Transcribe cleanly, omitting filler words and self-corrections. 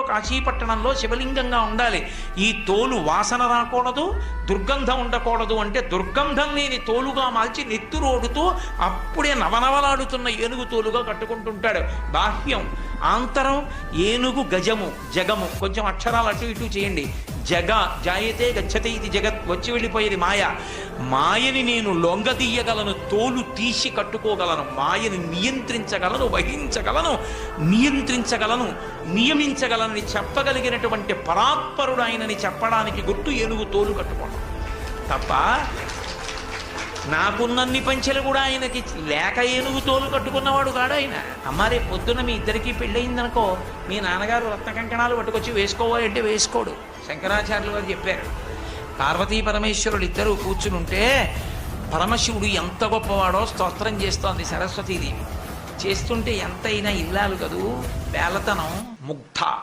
కాశీపట్టణంలో శివలింగంగా ఉండాలి. ఈ తోలు వాసన రాకూడదు, దుర్గంధం ఉండకూడదు. అంటే దుర్గంధం లేని తోలుగా మార్చి నెత్తురోడుతూ అప్పుడే నవనవలాడుతున్న ఏనుగు తోలుగా కట్టుకుంటుంటాడు. బాహ్యం, ఆంతరం ఏనుగు గజము జగము. కొంచెం అక్షరాలు అటు ఇటు చేయండి. జగ జాయతే గచ్చతే, ఇది జగత్, వచ్చి వెళ్ళిపోయేది మాయ. మాయని నేను లొంగదీయగలను, తోలు తీసి కట్టుకోగలను, మాయని నియంత్రించగలను, వహించగలను, నియంత్రించగలను, నియమించగలనని చెప్పగలిగినటువంటి పరాత్పరుడు ఆయనని చెప్పడానికి గుర్తు ఏనుగు తోలు కట్టుకోవడం తప్ప నాకున్నన్ని పంచెలు కూడా ఆయనకి లేక ఏనుగు తోలు కట్టుకున్నవాడు కాడు ఆయన. అమ్మ రేపు పొద్దున్న మీ ఇద్దరికీ పెళ్ళయిందనుకో, మీ నాన్నగారు రత్న కంకణాలు పట్టుకొచ్చి వేసుకోవాలంటే వేసుకోడు. శంకరాచార్యులు గారు చెప్పారు, పార్వతీ పరమేశ్వరుడు ఇద్దరు కూర్చునుంటే పరమశివుడు ఎంత గొప్పవాడో స్తోత్రం చేస్తోంది సరస్వతీదేవి. చేస్తుంటే ఎంతైనా ఇల్లాలు కదూ, వేలతనం ముగ్ధ.